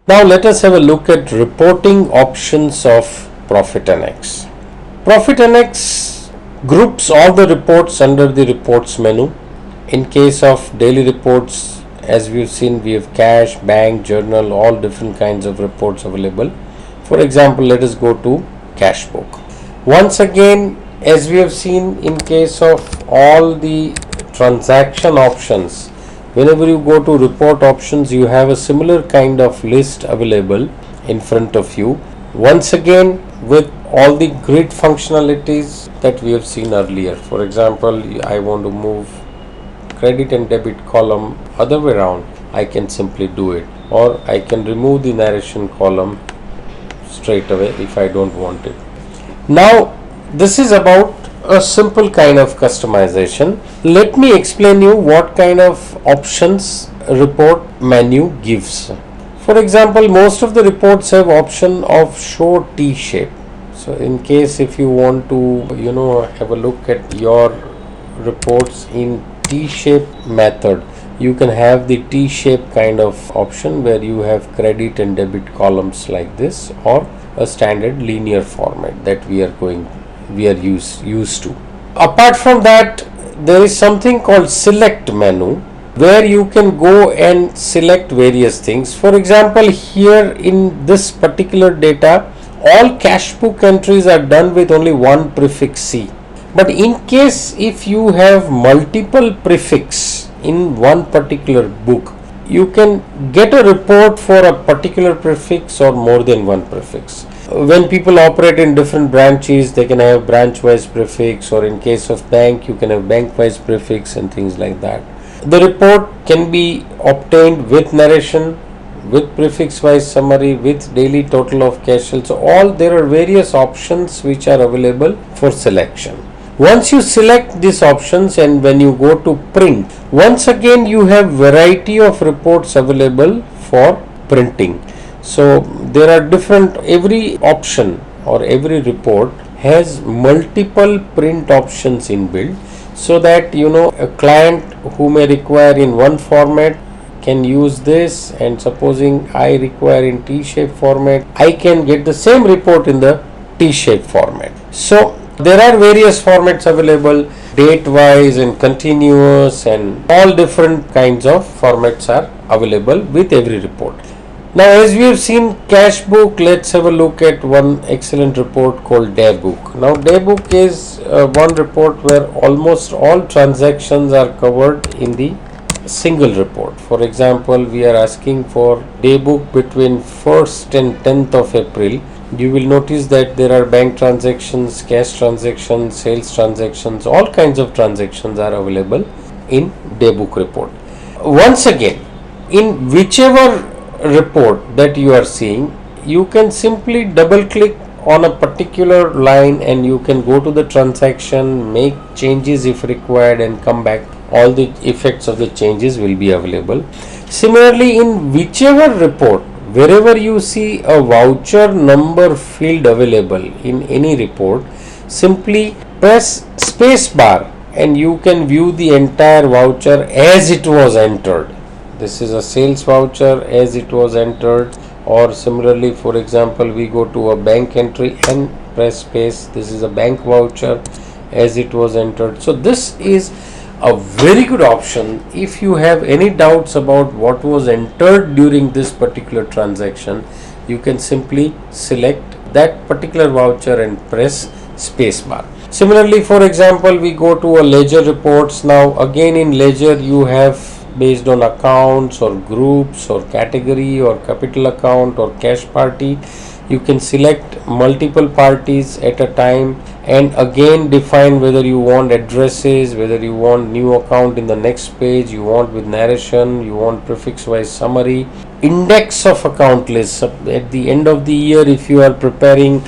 Now let us have a look at reporting options of Profit NX. Profit NX groups all the reports under the reports menu. In case of daily reports, as we've seen, we have cash, bank, journal, all different kinds of reports available. For example, let us go to cash book. Once again, as we have seen, in case of all the transaction options, whenever you go to report options, you have a similar kind of list available in front of you. Once again, with all the grid functionalities that we have seen earlier. For example, I want to move credit and debit column other way around, I can simply do it, or I can remove the narration column straight away if I don't want it. Now this is about a simple kind of customization. Let me explain you what kind of options report menu gives. For example, most of the reports have option of show T shape. So in case if you want to have a look at your reports in T-shape method, you can have the T-shape kind of option where you have credit and debit columns like this, or a standard linear format that we are used to. Apart from that, there is something called select menu where you can go and select various things. For example, here in this particular data, all cash book entries are done with only one prefix C. But in case if you have multiple prefix in one particular book, you can get a report for a particular prefix or more than one prefix. When people operate in different branches, they can have branch wise prefix, or in case of bank, you can have bank wise prefix and things like that. The report can be obtained with narration, with prefix wise summary, with daily total of cash sales. So there are various options which are available for selection. Once you select these options and when you go to print, once again you have variety of reports available for printing. So there are every option or every report has multiple print options inbuilt, so that a client who may require in one format can use this, and supposing I require in T-shape format, I can get the same report in the T-shape format. So there are various formats available, date wise and continuous, and all different kinds of formats are available with every report. Now as we have seen cash book, let's have a look at one excellent report called day book. Now day book is one report where almost all transactions are covered in the single report. For example, we are asking for day book between 1st and 10th of April. You will notice that there are bank transactions, cash transactions, sales transactions, all kinds of transactions are available in day book report. Once again, in whichever report that you are seeing, you can simply double click on a particular line and you can go to the transaction, make changes if required, and come back. All the effects of the changes will be available. Similarly, in whichever report, wherever you see a voucher number field available in any report, simply press space bar and you can view the entire voucher as it was entered. This is a sales voucher as it was entered. Or similarly, for example, we go to a bank entry and press space. This is a bank voucher as it was entered. So this is a very good option. If you have any doubts about what was entered during this particular transaction, you can simply select that particular voucher and press spacebar. Similarly, for example, we go to a ledger reports. Now again in ledger you have based on accounts or groups or category or capital account or cash party, you can select multiple parties at a time and again define whether you want addresses, whether you want new account in the next page, you want with narration, you want prefix wise summary, index of account lists. At the end of the year, if you are preparing,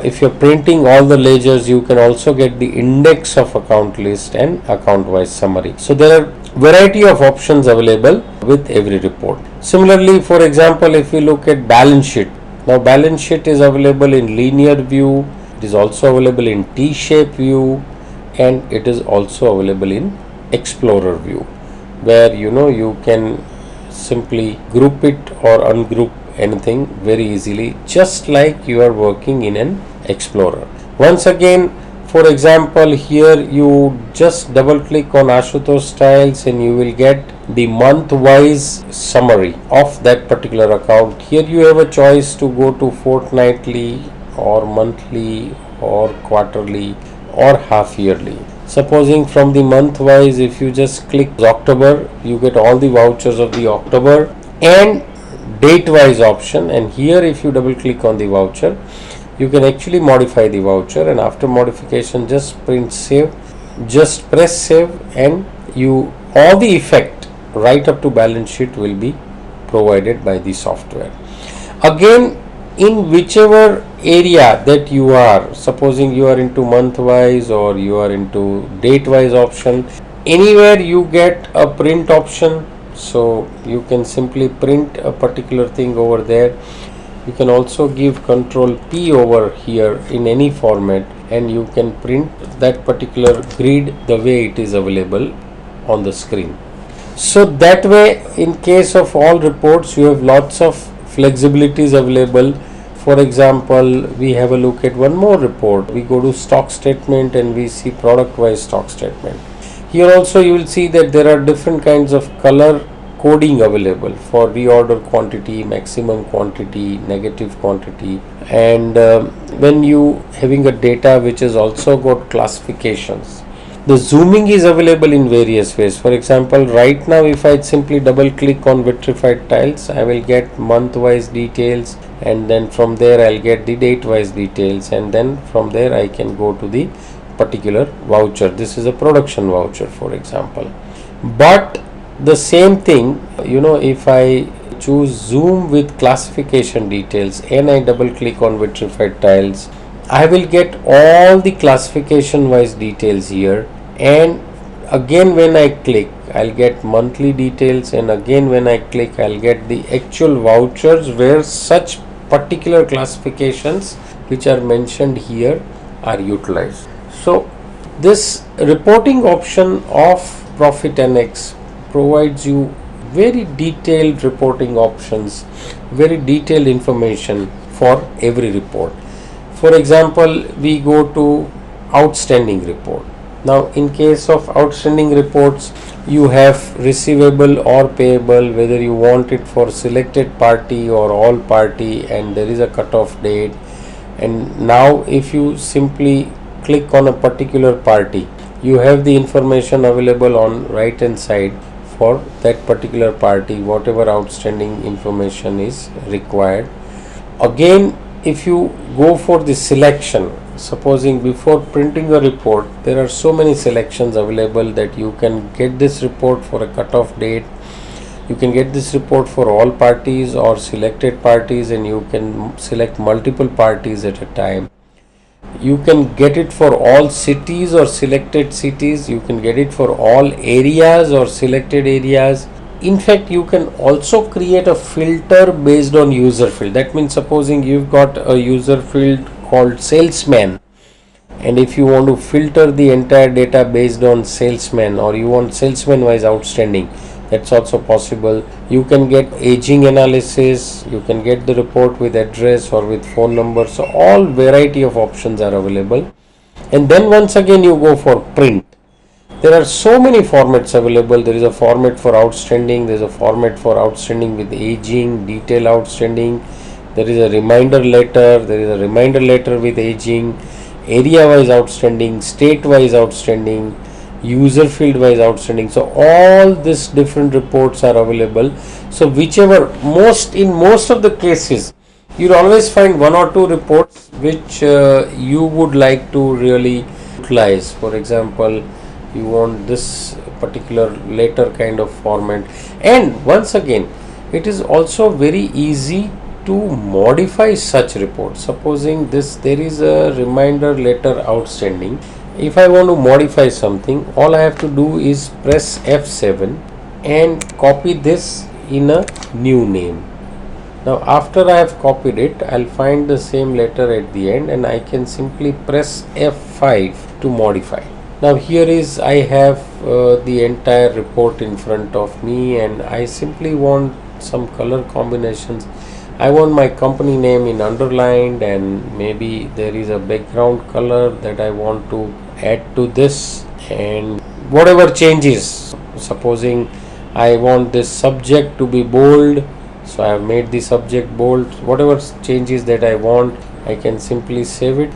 if you're printing all the ledgers, you can also get the index of account list and account wise summary. So there are variety of options available with every report. Similarly, for example, if we look at balance sheet, now balance sheet is available in linear view, it is also available in T-shape view, and it is also available in explorer view, where you can simply group it or ungroup anything very easily, just like you are working in an Explorer. Once again, for example, here you just double click on Ashutosh Styles and you will get the month wise summary of that particular account. Here you have a choice to go to fortnightly or monthly or quarterly or half yearly. Supposing from the month wise, if you just click October, you get all the vouchers of the October, and date wise option, and here if you double click on the voucher, you can actually modify the voucher, and after modification just print save, just press save, and you all the effect right up to balance sheet will be provided by the software. Again, in whichever area that you are, supposing you are into month wise or you are into date wise option, anywhere you get a print option, so you can simply print a particular thing over there. You can also give Control P over here in any format, and you can print that particular grid the way it is available on the screen. So that way, in case of all reports, you have lots of flexibilities available. For example, we have a look at one more report. We go to stock statement and we see product wise stock statement. Here also you will see that there are different kinds of color coding available for reorder quantity, maximum quantity, negative quantity, and when you having a data which has also got classifications. The zooming is available in various ways. For example, right now if I simply double click on vitrified tiles, I will get month wise details, and then from there I'll get the date wise details, and then from there I can go to the particular voucher. This is a production voucher, for example. But the same thing, if I choose zoom with classification details and I double click on vitrified tiles, I will get all the classification wise details here, and again when I click I'll get monthly details, and again when I click I'll get the actual vouchers where such particular classifications which are mentioned here are utilized. So this reporting option of Profit/NX provides you very detailed reporting options, very detailed information for every report. For example, we go to outstanding report. Now in case of outstanding reports, you have receivable or payable, whether you want it for selected party or all party, and there is a cutoff date. And now if you simply click on a particular party, you have the information available on right hand side for that particular party, whatever outstanding information is required. Again, if you go for the selection, supposing before printing a report, there are so many selections available that you can get this report for a cutoff date, you can get this report for all parties or selected parties, and you can select multiple parties at a time. You can get it for all cities or selected cities. You can get it for all areas or selected areas. In fact, you can also create a filter based on user field. That means supposing you've got a user field called salesman, and if you want to filter the entire data based on salesman, or you want salesman wise outstanding, that's also possible. You can get aging analysis, you can get the report with address or with phone number. So all variety of options are available. And then once again you go for print. There are so many formats available. There is a format for outstanding, there is a format for outstanding with aging, detail outstanding, there is a reminder letter, there is a reminder letter with aging, area wise outstanding, state wise outstanding, user field wise outstanding. So all these different reports are available. So whichever, in most of the cases, you'll always find one or two reports which you would like to really utilize. For example, you want this particular letter kind of format, and once again it is also very easy to modify such reports. Supposing there is a reminder letter outstanding. If I want to modify something, all I have to do is press F7 and copy this in a new name. Now after I have copied it, I'll find the same letter at the end, and I can simply press F5 to modify. Now here is, I have the entire report in front of me, and I simply want some color combinations. I want my company name in underlined, and maybe there is a background color that I want to add to this, and whatever changes, supposing I want this subject to be bold, so I have made the subject bold. Whatever changes that I want, I can simply save it.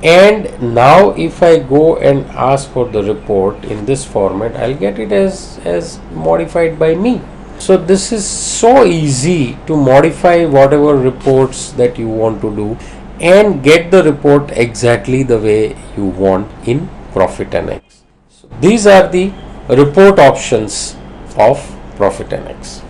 And now if I go and ask for the report in this format, I'll get it as modified by me. So this is so easy to modify whatever reports that you want to do and get the report exactly the way you want in Profit NX. So these are the report options of Profit NX.